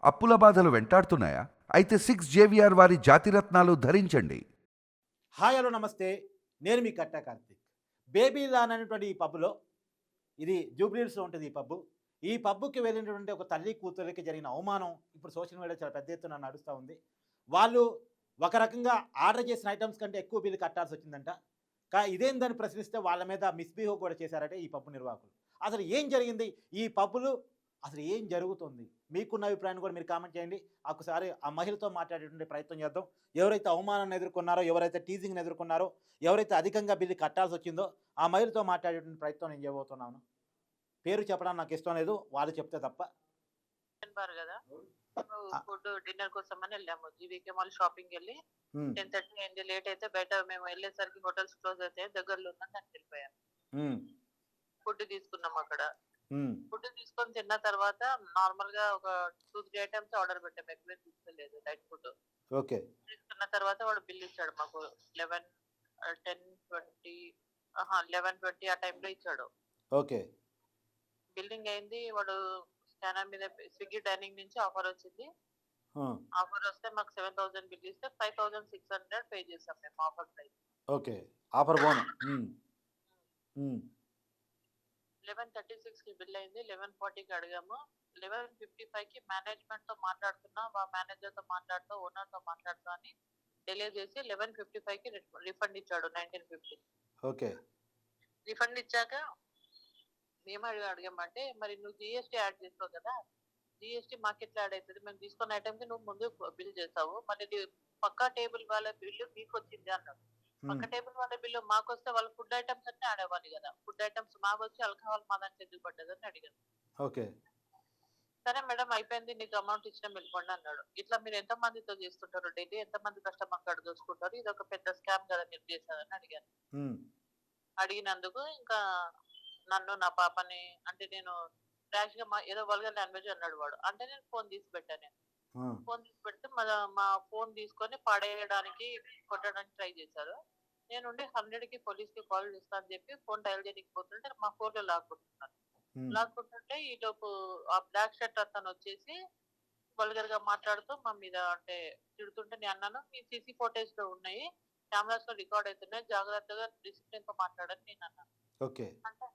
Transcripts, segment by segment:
అప్పుల బాధలు వెంటాడుతున్నాయా? అయితే 6 JVR వారి జాతిరత్నాలు ధరించండి. హాయ్ హలో నమస్తే. నేను మీ కట్టా కార్తీక్. బేబీ లాన్ అనేటువంటి ఈ పబ్‌లో, ఇది జూబ్లీహిల్స్‌లో ఉంటది ఈ పబ్బు. ఈ పబ్‌కి వెళ్ళినటువంటి ఒక తల్లి కూతురికి జరిగిన అవమానం ఇప్పుడు సోషల్ మీడియాలో చాలా పెద్ద ఎత్తున నడుస్తా ఉంది. వాళ్ళు ఒక రకంగా ఆర్డర్ చేసిన ఐటెమ్స్ కంటే ఎక్కువ బిల్ కట్టాల్సొచ్చిందంట. ఇదేందని ప్రశ్నిస్తే వాళ్ళ మీద మిస్‌బిహేవ్ కూడా చేశారట ఈ పబ్బు నిర్వాహకులు. అసలు ఏం జరిగింది? ఈ పబ్బులు అసలు ఏం జరుగుతుంది? మీకున్న అభిప్రాయాన్ని కూడా మీరు కామెంట్ చేయండి. ఒకసారి ఆ మహిళతో మాట్లాడేటువంటి ప్రయత్నం చేద్దాం. ఎవరైతే అవమానాన్ని ఎదుర్కొన్నారో, ఎవరైతే టీజింగ్‌ని ఎదుర్కొన్నారో, ఎవరైతే అధికంగా బిల్లు కట్టాల్సొచ్చిందో, ఆ మహిళతో మాట్లాడేటువంటి ప్రయత్నం నేను చేయబోతున్నాను. పేరు చెప్పడానికి నాకు ఇష్టం లేదు. వాళ్ళు చెప్తే తప్ప. బార్ గదా! ఆ! ఫుడ్ డిన్నర్ కోసమని ఎళ్ళాము. జీవీకే మాల్ షాపింగ్‌కెళ్ళి హ్మ్. 10:30 అయింది. లేట్ అయితే బయట మేము ఎళ్ళేసరికి హోటల్స్ క్లోజ్ అయితాయి. దగ్గరలో ఉందని దానికెళ్ళిపోయాం. హ్మ్. ఫుడ్ తీసుకున్నాం అక్కడ. హ్మ్. ఫుడ్ తీసుకొని తిన్న తర్వాత నార్మల్‌గా ఒక 2, 3 ఐటెమ్స్ ఆర్డర్ పెట్టాం. ఎక్కువేం తీసుకోలేదు లైట్ ఫుడ్. ఓకే. తీసుకున్న తర్వాత వాడు బిల్ ఇచ్చాడు మాకు 11 10:20 11:20 ఆ టైంలో ఇచ్చాడు. ఓకే. బిల్లింగ్ అయింది. వాడు స్కానర్ మీద స్విగ్గీ డైనింగ్ నుంచి ఆఫర్ వచ్చింది. ఆ! ఆఫర్ వస్తే మాకు 7,000 బిల్ ఇస్తే 5,600 పే చేసాం మేము ఆఫర్ ప్రైస్. ఓకే. ఆఫర్ బోను. హ్మ్. హ్మ్. 11:36కి బిల్ అయింది. 11:40కి అడిగాము. 11:55కి మేనేజ్మెంట్‌తో మాట్లాడుతున్నా, మా మేనేజర్‌తో మాట్లాడుతూ, ఓనర్‌తో మాట్లాడుతూ అని డిలే చేసి 11:55కి రిఫండ్ ఇచ్చాడు 1950. ఓకే. రిఫండ్ ఇచ్చాక మేము అడిగామంటే, మరి నువ్వు జీఎస్టీ యాడ్ చేసావు కదా! జీఎస్టీ మాకెట్లా యాడ్ అయితది? మేము తీసుకున్న ఐటెమ్‌కి నువ్వు ముందు బిల్ చేసావు. మరి ఇది పక్కా టేబుల్ వాళ్ళ బిల్లు మీకొచ్చింది అన్నాడు. హ్మ్. పక్క టేబుల్ వాళ్ళ బిల్లు మాకొస్తే వాళ్ళ ఫుడ్ ఐటెమ్స్ అన్నీ యాడ్ అవ్వాలి గదా! ఫుడ్ ఐటెమ్స్ మావొచ్చి ఆల్కహాల్ మా దాంట్లో ఎందుకు పడ్డదని అడిగాను. ఓకే. సరే మేడం అయిపోయింది. నీకు అమౌంట్ ఇచ్చినాం వెళ్ళిపోండి అన్నాడు. ఇట్లా మీరు ఎంత మందితో చేస్తుంటారు డైలీ? ఎంతమంది కస్టమర్ కార్డ్ దోచుకుంటారు? ఇదొక పెద్ద స్కామ్ కదా మీరు చేశారని అడిగాను. హ్మ్. అడిగినందుకు ఇంకా నన్ను, నా పాపని అంటే నేను ర్యాష్‌గా ఏదో వల్గర్ లాంగ్వేజ్ అన్నాడు వాడు. అంటే నేను ఫోన్ తీసి పెట్టా నేను. ఆ! ఫోన్ తీసి పెడితే మా ఫోన్ తీసుకొని పడేయడానికి, కొట్టడానికి ట్రై చేశారు. నేనుండి 100కి పోలీస్‌కి కాల్ చేస్తా అని చెప్పి ఫోన్ డయల్ చేయనీకి పోతుంటే మా ఫోన్‌లో లాక్కుంటున్నాను. హ్మ్. లాక్కుంటుంటే ఈలోపు ఆ బ్లాక్ షర్ట్ అతనొచ్చేసి వల్గర్‌గా మాట్లాడుతూ మా మీద అంటే తిడుతుంటే నేనన్నాను, "మీ సీసీ ఫుటేజ్‌లో ఉన్నాయి. కెమెరాస్‌లో రికార్డ్ అయితున్నాయి. జాగ్రత్తగా డిసిప్లిన్‌తో మాట్లాడని" నేనన్నాను. ఓకే. అంటే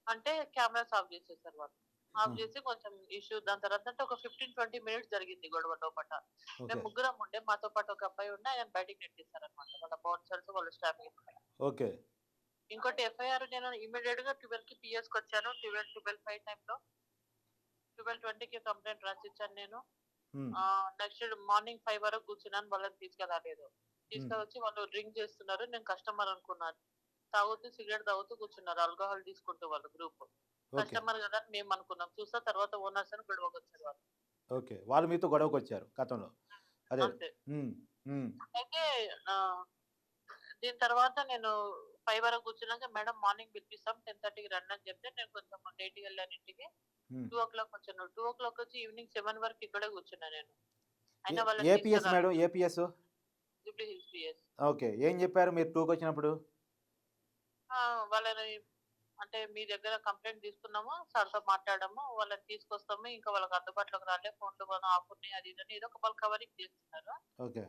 అంటే కెమెరాస్ ఆఫ్ చేసేసారు వాళ్ళు. ఆ! ఆఫ్ చేసి కొంచెం ఇష్యూ దాని తర్వాత అంటే ఒక 15, 20 మినిట్స్ జరిగింది గొడవ లోపట. ఓకే. మేము ముగ్గురం ఉండే. మాతో పాటు ఒక అబ్బాయి ఉండే. ఆయనను బయటికి నెట్టేసారన్నమాట. వాళ్ళ బౌన్సర్స్, వాళ్ళ స్టాఫ్. ఓకే. ఇంకోటి ఎఫ్ఐఆర్ నేను ఇమ్మీడియేట్‌గా 12కి పిఎస్‌కొచ్చాను. 12:5 టైంలో 12:20కి కంప్లెయింట్ రాసిచ్చాను నేను. హ్మ్. నెక్స్ట్ మార్నింగ్ 5 వరకు కూర్చున్నాను. వాళ్ళని తీసుకురాలేదు. హ్మ్. తీసుకొచ్చి వాళ్ళు డ్రింక్ చేస్తున్నారు. నేను కస్టమర్ అనుకున్నాను. తాగుతూ సిగరెట్ తాగుతూ కూర్చున్నారు. ఆల్కహాల్ తీసుకుంటూ వాళ్ళు గ్రూప్. ఓకే. కస్టమర్ కదా అని మేము అనుకున్నాం. చూస్తే తర్వాత ఓనర్స్ అని గొడవకొచ్చారు వాళ్ళు. ఓకే. వాళ్ళు మీతో గొడవకొచ్చారు గతంలో. అదే. అంతే. హ్మ్. హ్మ్. అయితే ఆహ్, దీని తర్వాత నేను 5 వరకు కూర్చున్నాక మేడం మార్నింగ్ పిలిపిస్తాం 10:30కి రండి అని చెప్తే నేను కొంచెం లేట్‌గా వెళ్ళాను ఇంటికి. హ్మ్. 2:00 వచ్చాను. 2:00 వచ్చి ఈవినింగ్ 7 వరకు ఇక్కడే కూర్చున్నా నేను. ఏ అయినా వాళ్ళని ఏపీఎస్ మేడం? తీసుకురాలేదు. APS? Jubilee hills PS. Okay. ఏం చెప్పారు మీరు 2కొచ్చినప్పుడు? వాళ్ళని అంటే మీ దగ్గర కంప్లెయింట్ తీసుకున్నాము. సార్‌తో మాట్లాడాము. వాళ్ళని తీసుకొస్తాము. ఇంకా వాళ్ళకి అందుబాటులోకి రాలే. ఫోన్‌లు కూడా ఆఫ్ ఉన్నాయి. అది ఇది అని ఏదో ఒక వాళ్ళు కవరింగ్ చేస్తున్నారు. ఓకే.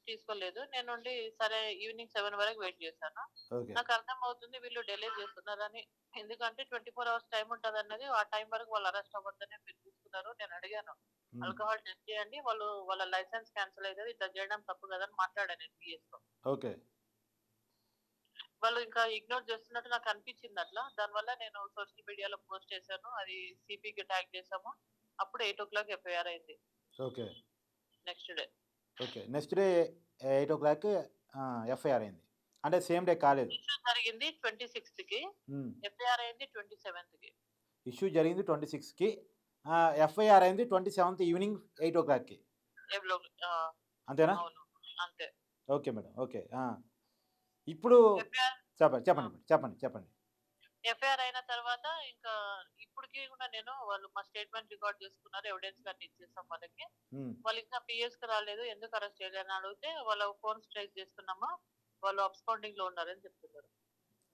తీసుకోలేదు. నేనుండి సరే ఈవినింగ్ 7 వరకు వెయిట్ చేశాను. ఓకే. నాకర్థమవుతుంది వీళ్ళు డిలే చేస్తున్నారని. ఎందుకంటే 24 అవర్స్ టైమ్ ఉంటదన్నది. ఆ టైం వరకు వాళ్ళు అరెస్ట్ అవ్వద్దని మీరు తీసుకున్నారు. నేను అడిగాను. హ్మ్. ఆల్కహాల్ టెస్ట్ చేయండి. వాళ్ళ లైసెన్స్ క్యాన్సిల్ అయితది. ఇట్లా చేయడం తప్పు కదని మాట్లాడాను నేను పిఎస్‌తో. ఓకే. వాళ్ళు ఇంకా ఇగ్నోర్ చేస్తున్నట్టు నాకు అనిపించింది అట్లా. దానివల్ల నేను సోషల్ మీడియాలో పోస్ట్ చేశాను. అది సీపీకి ట్యాగ్ చేసాము. అప్పుడు 8:00 ఎఫ్ఐఆర్ అయింది. Okay. Next day. Okay. Next day 8:00 FIR అయింది. అంటే సేమ్ డే కాలేదు. ఇష్యూ జరిగింది 26కి. హ్మ్. ఎఫ్ఐఆర్ అయింది 27కి. ఇష్యూ జరిగింది 26కి. ఎఫ్ఐఆర్ అయింది 27థ్ ఈవినింగ్ 8:00కి. ఎవలో అంతేనా? అవును. అంతే. Okay madam. ఓకే. ఇప్పుడు ఎఫ్ఐఆర్ చెప్పండి. ఆ! చెప్పండి మేడం. చెప్పండి. చెప్పండి. ఎఫ్ఐఆర్ అయిన తర్వాత ఇంకా ఇప్పటికి కూడా నేను వాళ్ళు మా స్టేట్‌మెంట్ రికార్డ్ చేసుకున్నారు. ఎవిడెన్స్ అన్ని ఇచ్చేసాం వాళ్ళకి. హ్మ్. వాళ్ళు ఇంకా పీఎస్‌కి రాలేదు. ఎందుకు అరెస్ట్ చేయలేదని అడిగితే వాళ్ళ ఫోన్స్ ట్రేస్ చేస్తున్నాము. వాళ్ళు అబ్స్కాండింగ్‌లో ఉన్నారని చెప్తున్నారు.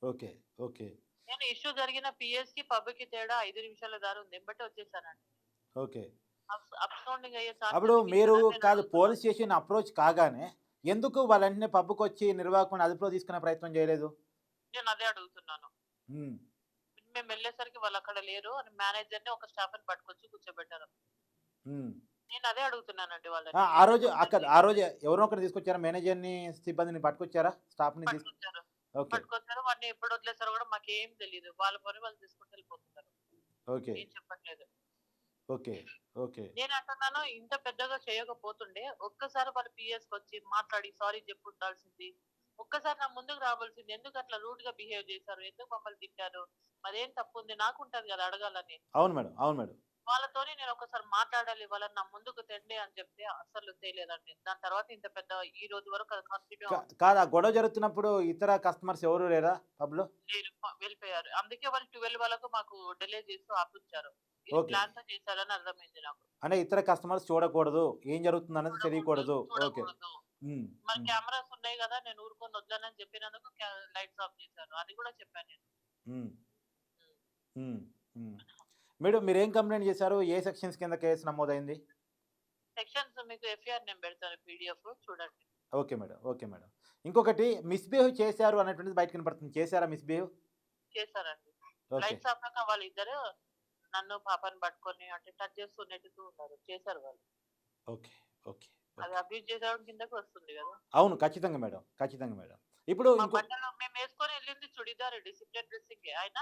ఓకే. ఓకే. నేను ఇష్యూ జరిగిన పీఎస్‌కి, పబ్‌కి తేడా 5 నిమిషాల దారి ఉంది. ఎంబటే వచ్చేసానండి. ఓకే. అబ్స్కాండింగ్ అయ్యే అప్పుడు ఛాన్సెస్ మీరు ఇచ్చారని నేను కాదు అడుగుతున్నాను. పోలీస్ స్టేషన్ అప్రోచ్ కాగానే ఎందుకు వాళ్ళ వెంటనే పబ్‌కొచ్చి నిర్వాహకుడిని అదుపులో తీసుకునే ప్రయత్నం చేయలేదు? నేను అదే అడుగుతున్నాను. హ్మ్. మేము వెళ్ళేసరికి వాళ్ళు అక్కడ లేరు అని మేనేజర్‌ని ఒక స్టాఫ్‌ని పట్టుకొచ్చి కూర్చోబెట్టారు. హ్మ్. నేను అదే అడుగుతున్నానండి ఆ! వాళ్ళని. ఆ రోజు ఎందుకు ఆ రోజు ఎవరినో ఒకరిని తీసుకొచ్చారా? మేనేజర్‌ని, సిబ్బందిని పట్టుకొచ్చారా? స్టాఫ్‌ని పట్టుకొచ్చారు. ఓకే. పట్టుకొచ్చారు. వాడిని ఎప్పుడు వదిలేసారో కూడా మాకేం తెలీదు. వాళ్ళ పని వాళ్ళు తీసుకుంటూ వెళ్ళిపోతున్నారు. ఓకే. ఏం చెప్పట్లేదు. ఓకే. ఓకే. నేను అంటున్నాను ఇంత పెద్దగా చేయకపోతుండే ఒక్కసారి వాళ్ళ పిఎస్‌కొచ్చి మాట్లాడి సారీ చెప్పుండాల్సింది. ఒక్కసారి నా ముందుకు రావాల్సింది. ఎందుకు అట్లా రూడ్‌గా బిహేవ్ చేశారు? ఎందుకు మమ్మల్ని తిట్టారు? మరేం తప్పుంది? నాకుంటది కదా అడగాలని. అవును మేడం. అవును మేడం. వాళ్ళతోని నేను ఒకసారి మాట్లాడాలి. వాళ్ళని నా ముందుకు తెండి అని చెప్తే అస్సలు తేలేదండి. దాని తర్వాత ఇంత పెద్ద ఈ రోజు వరకు అది కంటిన్యూ అవుతుంది. కాదు ఆ గొడవ జరుగుతున్నప్పుడు ఇతర కస్టమర్స్ ఎవరు లేరా పబ్‌లో? లేరు. వెళ్ళిపోయారు. అందుకే వాళ్ళు 12 వరకు మాకు డిలే చేస్తూ ఆపిచ్చారు. ఇది ఓకే. ప్లాన్‌తో చేశారని అర్థమైంది నాకు. అంటే ఇతర కస్టమర్స్ చూడకూడదు. ఏం జరుగుతుందన్నది చూడకూడదు. తెలియకూడదు. ఓకే. చూడకూడదు. హ్మ్. మరి హ్మ్. కెమెరాస్ ఉన్నాయి గదా! నేను ఊరుకొని వదలనని చెప్పినందుకు లైట్స్ ఆఫ్ చేశారు. అది కూడా చెప్పాను నేను. హ్మ్. హ్మ్. హ్మ్. హ్మ్. మేడం మీరేం కంప్లెయింట్ చేశారు? ఏ సెక్షన్స్ కింద కేసు నమోదైంది? సెక్షన్స్ మీకు ఎఫ్ఐఆర్ నేను పెడతాను పీడీఎఫ్ చూడండి. Okay madam. Okay madam. ఇంకొకటి మిస్‌బిహేవ్ చేశారు అనేటువంటిది బయట కనపడుతుంది. చేశారా మిస్‌బిహేవ్? చేశారండి. ఓకే. లైట్స్ ఆఫాక వాళ్ళిద్దరు నన్ను పాపని పట్టుకొని అంటే టచ్ చేస్తూ నెట్టుతూ ఉన్నారు. చేశారు వాళ్ళు. ఓకే. ఓకే. అది ఓకే. అబ్యూజ్ చేసేవాడి కిందకి వస్తుంది గదా! అవును. ఖచ్చితంగా మేడం. ఖచ్చితంగా మేడం. ఇప్పుడు మా ఇంకో బట్టలు మేమేసుకొని ఎళ్ళింది చుడిదార్ డిసిప్లిన్ డ్రెస్సింగే. ఆయన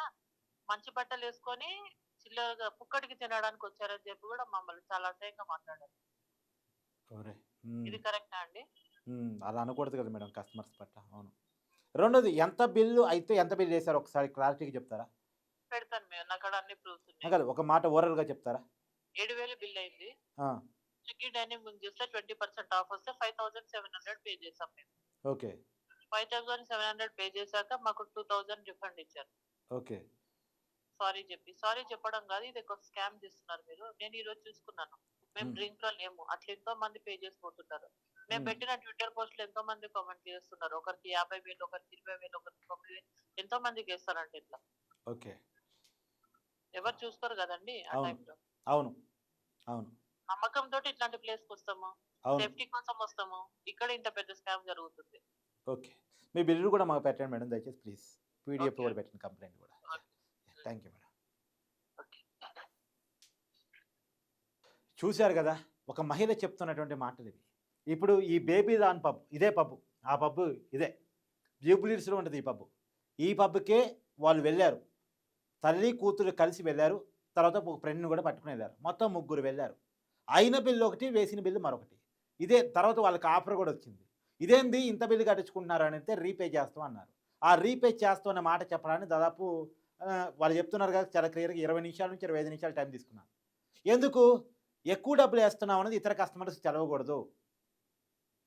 మంచి బట్టలేసుకొని చిల్లరగా పుక్కడికి తినడానికొచ్చారని చెప్పి గూడా మమ్మల్ని చాలా అసహ్యంగా మాట్లాడారు. ఒరేయ్! హ్మ్. ఇది కరెక్టా అండి? హ్మ్. అలా అనకూడదు కదా మేడం కస్టమర్స్ పట్ల. అవును. రెండోది ఎంత బిల్లు అయితే ఎంత బిల్ చేశారో ఒకసారి క్లారిటీగా చెప్తారా? పెడతాను నాకాడ అన్ని ప్రూఫ్స్ ఉన్నాయి. కాదు ఒక మాట ఓరల్‌గా చెప్తారా? 7,000 బిల్ అయింది. ఆ! స్విగ్గీ డైనింగ్ బుక్ చేస్తే 20% ఆఫ్ వస్తే 5,700 పే చేసాం మేము. ఓకే. 5,700 పే చేశాక మాకు 2,000 రిఫండ్ ఇచ్చారు. ఓకే. సారీ చెప్పి. సారీ చెప్పడం కాదు ఇది ఒక స్కామ్ చేస్తున్నారు మీరు. నేను ఈరోజు చూసుకున్నాను. మేము హ్మ్. డ్రింక్‌లో లేము. అట్లా ఎంతో మంది పే చేసి పోతుంటారు. మేము హ్మ్. పెట్టిన ట్విట్టర్ పోస్ట్‌లో ఎంతో మంది కామెంట్ చేస్తున్నారు. ఒకరికి 50,000 ఒకరికి 20,000 ఒకరికి 9,000 ఎంతో మందికేస్తారంట ఇట్లా. ఓకే. ఎవరు చూసుకోరు గదండీ! ఆ అవును. టైంలో. అవును. అవును. నమ్మకంతోటి ఇట్లాంటి ప్లేస్‌కొస్తాము. అవును. సేఫ్టీ కోసం వస్తాము. ఇక్కడ ఇంత పెద్ద స్కామ్ జరుగుతుంది. ఓకే. మీ బిల్లు కూడా మాకు పెట్టండి మేడం దయచేసి ప్లీజ్. PDF okay. కూడా పెట్టండి కంప్లెయింట్ కూడా. ఓకే. యాహ్! హ్మ్. Thank you madam. ఓకే. చూసారు గదా! ఒక మహిళ చెప్తున్నటువంటి మాటలివి. ఇప్పుడు ఈ బేబీ లాన్ పబ్ ఇదే పబ్బు. ఆ పబ్బు ఇదే. జూబ్లీహిల్స్‌లో ఉంటది ఈ పబ్బు. ఈ పబ్‌కే వాళ్ళు వెళ్లారు. తల్లి, కూతురు కలిసి వెళ్లారు. తర్వాత ఒక ఫ్రెండ్‌ని కూడా పట్టుకొని ఎళ్లారు. మొత్తం ముగ్గురు వెళ్లారు. అయిన బిల్ ఒకటి, వేసిన బిల్ మరొకటి. ఇదే తర్వాత వాళ్ళకి ఆఫర్ కూడా వచ్చింది. ఇదేంది ఇంత బిల్ కట్టించుకుంటున్నారు అని అంటే రీపే చేస్తాం అన్నారు. ఆ రీపే చేస్తాం అన్న మాట చెప్పడానికి దాదాపు వాళ్ళు చెప్తున్నారు కదా! చాలా క్లియర్‌గా 20 నిమిషాల నుంచి 25 నిమిషాలు టైం తీసుకున్నారు. ఎందుకు? ఎక్కువ డబ్బులేస్తున్నాం అన్నది ఇతర కస్టమర్స్‌కి తెలవకూడదు.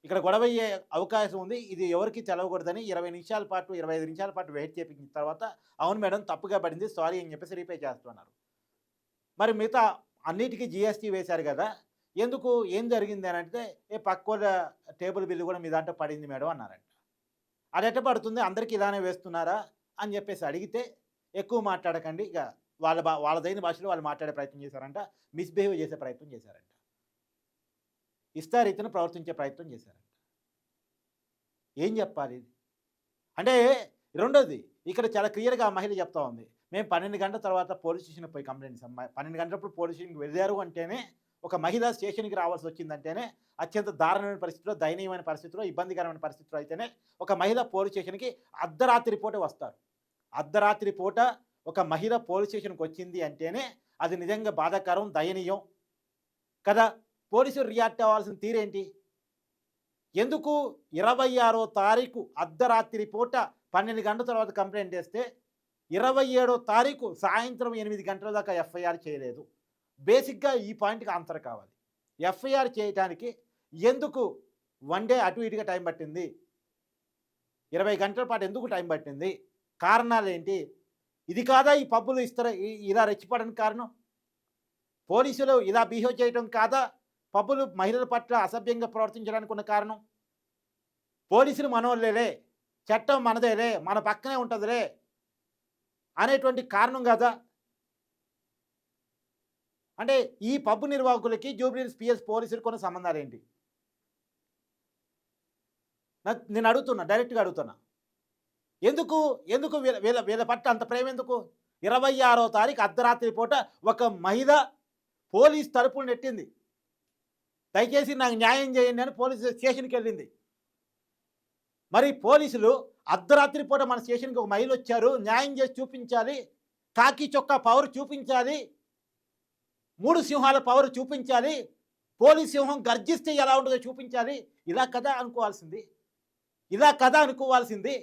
ఇక్కడ గొడవయ్యే అవకాశం ఉంది. ఇది ఎవరికీ తెలవకూడదని 20 నిమిషాల పాటు, 25 నిమిషాల పాటు వెయిట్ చేపించిన తర్వాత, అవును మేడం తప్పుగా పడింది. సారీ అని చెప్పేసి రీపే చేస్తున్నారు. మరి మిగతా అన్నిటికి జీఎస్టీ వేశారు గదా! ఎందుకు? ఏం జరిగింది అనంటే, పక్కోళ్ళ టేబుల్ బిల్ గూడా మీ దాంట్లో పడింది మేడం అన్నారంట. అదెట్ట పడుతుంది? అందరికి ఇలానే వేస్తున్నారా? అని జెప్పేసి అడిగితే, ఎక్కువ మాట్లాడకండి. ఇగ వాళ్ళదైన భాషలో వాళ్ళు మాట్లాడే ప్రయత్నం చేశారంట. మిస్‌బిహేవ్ చేసే ప్రయత్నం చేశారంట. ఇష్టారీతిన ప్రవర్తించే ప్రయత్నం చేశారంట. ఏం జెప్పాలి? అంటే రెండోది ఇక్కడ చాలా క్లియర్‌గా ఆ మహిళ చెప్తా ఉంది. మేము 12 గంటల తర్వాత పోలీస్ స్టేషన్‌కి పోయి కంప్లెయింట్ ఇచ్చాం. 12 గంటలప్పుడు పోలీస్ స్టేషన్‌కి వెళ్లారు అంటేనే, ఒక మహిళ స్టేషన్‌కి రావాల్సొచ్చిందంటేనే, అత్యంత దారుణమైన పరిస్థితిలో, దయనీయమైన పరిస్థితిలో, ఇబ్బందికరమైన పరిస్థితిలో అయితేనే, ఒక మహిళ పోలీస్ స్టేషన్‌కి అర్ధరాత్రి పూట వస్తారు. అర్ధరాత్రి పూట ఒక మహిళ పోలీస్ స్టేషన్‌కొచ్చింది అంటేనే, అది నిజంగా బాధాకరం, దయనీయం కదా! పోలీసులు రియాక్ట్ అవ్వాల్సిన తీరేంటి? ఎందుకు 26వ తారీఖు అర్ధరాత్రి పూట 12 గంటల తర్వాత కంప్లెయింట్ చేస్తే, 27వ తారీఖు సాయంత్రం 8 గంటల దాకా ఎఫ్ఐఆర్ చేయలేదు. బేసిక్‌గా ఈ పాయింట్‌కి ఆన్సర్ కావాలి. ఎఫ్ఐఆర్ చేయటానికి ఎందుకు 1 డే అటు ఇటుగా టైం పట్టింది? 20 గంటల పాటు ఎందుకు టైం పట్టింది? కారణాలేంటి? ఇది కాదా ఈ పబ్బులు ఇలా రెచ్చిపోవడానికి కారణం? పోలీసులు ఇలా బిహేవ్ చేయటం కాదా పబ్బులు మహిళల పట్ల అసభ్యంగా ప్రవర్తించడానికి ఉన్న కారణం? పోలీసులు మనోళ్ళేలే, చట్టం మనదేలే, మన పక్కనే ఉంటదిలే అనేటువంటి కారణం గాదా? అంటే ఈ పబ్బు నిర్వాహకులకి జూబ్లీహిల్స్ పిఎస్ పోలీసులకు ఉన్న సంబంధాలు ఏంటి? నేను అడుగుతున్నా, డైరెక్ట్‌గా అడుగుతున్నా. ఎందుకు ఎందుకు వీళ్ళ వీళ్ళ వీళ్ళ పట్ల అంత ప్రేమ ఎందుకు? 26వ తారీఖు అర్ధరాత్రి పూట ఒక మహిళ పోలీస్ తలుపులు నెట్టింది. దయచేసి నాకు న్యాయం చేయండి అని పోలీస్ స్టేషన్‌కి వెళ్ళింది. మరి పోలీసులు అర్ధరాత్రి పూట మన స్టేషన్‌కి ఒక మహిళ వచ్చారు, న్యాయం చేసి చూపించాలి, కాకి చొక్కా పవర్ చూపించాలి, 3 సింహాల పవర్ చూపించాలి, పోలీస్ సింహం గర్జిస్తే ఎలా ఉంటుందో చూపించాలి. ఇలా కదా అనుకోవాల్సింది. ఇలా కదా అనుకోవాల్సింది.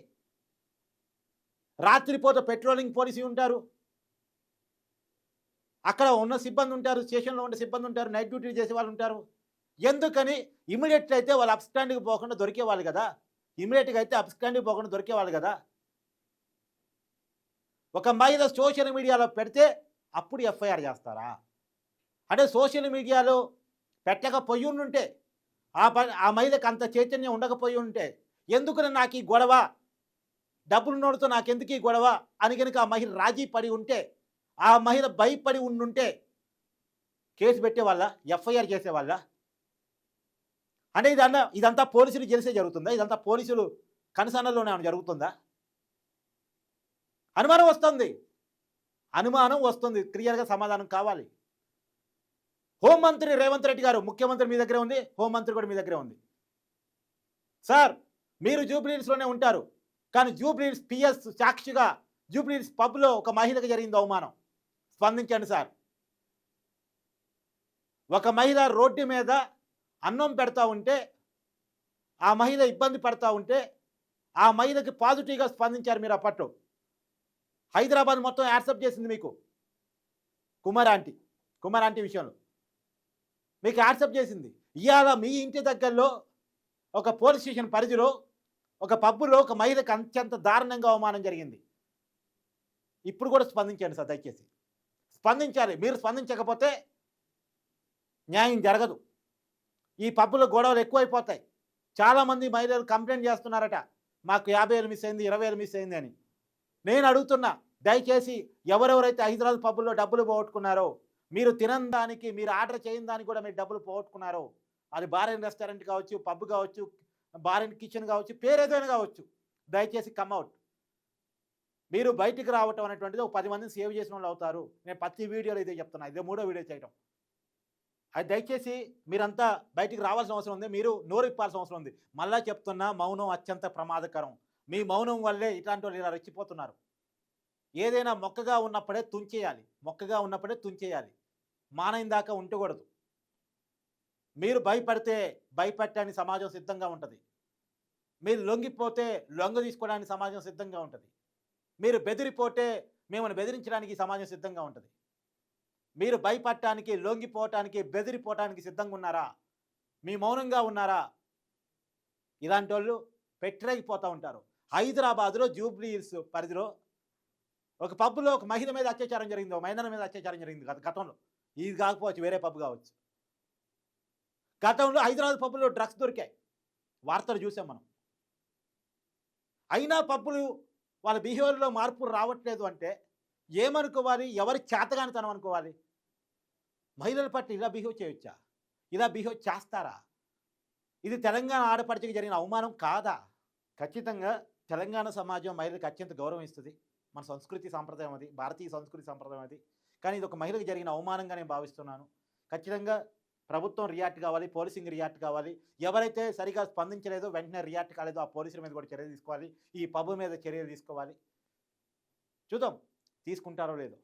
రాత్రిపూట పెట్రోలింగ్ పోలీసు ఉంటారు, అక్కడ ఉన్న సిబ్బంది ఉంటారు, స్టేషన్లో ఉన్న సిబ్బంది ఉంటారు, నైట్ డ్యూటీలు చేసే వాళ్ళు ఉంటారు. ఎందుకని ఇమీడియట్గా అయితే వాళ్ళు అబ్స్కాండ్‌కి పోకుండా దొరికేవాళ్ళు కదా. ఇమీడియట్‌గా అయితే అబ్స్కాండ్‌కి పోకుండా దొరికేవాళ్ళు కదా. ఒక మహిళ సోషల్ మీడియాలో పెడితే అప్పుడు ఎఫ్ఐఆర్ చేస్తారా? అంటే సోషల్ మీడియాలో పెట్టకపోయి ఉంటే, ఆ మహిళకు అంత చైతన్యం ఉండకపోయి ఉంటే, ఎందుకుని నాకు ఈ గొడవ, డబ్బులున్నోడితో నాకెందుకు ఈ గొడవ అని కనుక ఆ మహిళ రాజీ పడి ఉంటే, ఆ మహిళ భయపడి ఉండుంటే కేసు పెట్టేవాళ్ళ, ఎఫ్ఐఆర్ చేసేవాళ్ళ? అంటే ఇదంతా పోలీసులు తెలిసే జరుగుతుందా? ఇదంతా పోలీసులు కనుసన్నల్లోనే ఏమైనా జరుగుతుందా? అనుమానం వస్తుంది, అనుమానం వస్తుంది. క్లియర్‌గా సమాధానం కావాలి. హోంమంత్రి రేవంత్ రెడ్డి గారు, ముఖ్యమంత్రి మీ దగ్గరే ఉంది, హోంమంత్రి కూడా మీ దగ్గరే ఉంది. సార్, మీరు జూబ్లీహిల్స్‌లోనే ఉంటారు, కానీ జూబ్లీహిల్స్ పిఎస్ సాక్షిగా జూబ్లీహిల్స్ పబ్‌లో ఒక మహిళకు జరిగింది అవమానం. స్పందించండి సార్. ఒక మహిళ రోడ్డు మీద అన్నం పెడతా ఉంటే, ఆ మహిళ ఇబ్బంది పడతా ఉంటే, ఆ మహిళకి పాజిటివ్‌గా స్పందించారు మీరు అప్పట్లో. హైదరాబాద్ మొత్తం యాక్సెప్ట్ చేసింది మీకు. కుమార్ ఆంటీ విషయంలో మీకు యాక్సెప్ట్ చేసింది. ఇవాళ మీ ఇంటి దగ్గరలో ఒక పోలీస్ స్టేషన్ పరిధిలో ఒక పబ్బులో ఒక మహిళకు అత్యంత దారుణంగా అవమానం జరిగింది. ఇప్పుడు కూడా స్పందించండి సార్, దయచేసి స్పందించాలి. మీరు స్పందించకపోతే న్యాయం జరగదు. ఈ పబ్బులో గొడవలు ఎక్కువైపోతాయి. చాలామంది మహిళలు కంప్లైంట్ చేస్తున్నారట, మాకు 50,000 మిస్ అయింది, 20,000 మిస్ అయింది అని. నేను అడుగుతున్నా, దయచేసి ఎవరెవరైతే హైదరాబాద్ పబ్బుల్లో డబ్బులు పోగొట్టుకున్నారో, మీరు తినని దానికి, మీరు ఆర్డర్ చేయని దానికి కూడా మీరు డబ్బులు పోగొట్టుకున్నారో, అది బార్ అండ్ రెస్టారెంట్ కావచ్చు, పబ్ కావచ్చు, బార్ అండ్ కిచెన్ కావచ్చు, పేరేదైనా కావచ్చు, దయచేసి కమ్అవుట్. మీరు బయటికి రావటం అనేటువంటిది ఒక 10 మందిని సేవ్ చేసిన వాళ్ళు అవుతారు. నేను ప్రతి వీడియోలో ఇదే చెప్తున్నా, ఇదే 3వ వీడియో చేయటం. అది దయచేసి మీరంతా బయటికి రావాల్సిన అవసరం ఉంది, మీరు నోరు ఇప్పాల్సిన అవసరం ఉంది. మళ్ళా చెప్తున్నా, మౌనం అత్యంత ప్రమాదకరం. మీ మౌనం వల్లే ఇట్లాంటి వాళ్ళు ఇలా రెచ్చిపోతున్నారు. ఏదైనా మొక్కగా ఉన్నప్పుడే తుంచేయాలి, మానైన దాకా ఉండకూడదు. మీరు భయపడితే భయపెట్టడానికి సమాజం సిద్ధంగా ఉంటుంది. మీరు లొంగిపోతే లొంగ తీసుకోవడానికి సమాజం సిద్ధంగా ఉంటుంది. మీరు బెదిరిపోతే మిమ్మల్ని బెదిరించడానికి సమాజం సిద్ధంగా ఉంటుంది. మీరు భయపడటానికి, లొంగిపోవటానికి, బెదిరిపోవటానికి సిద్ధంగా ఉన్నారా? మీ మౌనంగా ఉన్నారా? ఇలాంటి వాళ్ళు పెట్టరేగిపోతూ ఉంటారు. హైదరాబాద్లో జూబ్లీహిల్స్ పరిధిలో ఒక పబ్లో ఒక మహిళ మీద అత్యాచారం జరిగింది, ఒక మైనర్ మీద అత్యాచారం జరిగింది గతంలో. ఇది కాకపోవచ్చు, వేరే పబ్ కావచ్చు. గతంలో హైదరాబాద్ పబ్బులో డ్రగ్స్ దొరికాయి, వార్తలు చూసాం మనం. అయినా పబ్బులు వాళ్ళ బిహేవియర్లో మార్పు రావట్లేదు అంటే ఏమనుకోవాలి? ఎవరి చేతగానితనం అనుకోవాలి? మహిళల పట్ల ఇలా బిహేవ్ చేయొచ్చా? ఇలా బిహేవ్ చేస్తారా? ఇది తెలంగాణ ఆడపడిచకి జరిగిన అవమానం కాదా? ఖచ్చితంగా తెలంగాణ సమాజం మహిళలకు అత్యంత గౌరవం ఇస్తుంది. మన సంస్కృతి సాంప్రదాయం అది, భారతీయ సంస్కృతి సాంప్రదాయం అది. కానీ ఇది ఒక మహిళకు జరిగిన అవమానంగా నేను భావిస్తున్నాను. ఖచ్చితంగా ప్రభుత్వం రియాక్ట్ కావాలి, పోలీసింగ్ రియాక్ట్ కావాలి. ఎవరైతే సరిగా స్పందించలేదో, వెంటనే రియాక్ట్ కాలేదో ఆ పోలీసుల మీద కూడా చర్యలు తీసుకోవాలి. ఈ పబ్ మీద చర్యలు తీసుకోవాలి. చూద్దాం తీసుకుంటారో లేదో.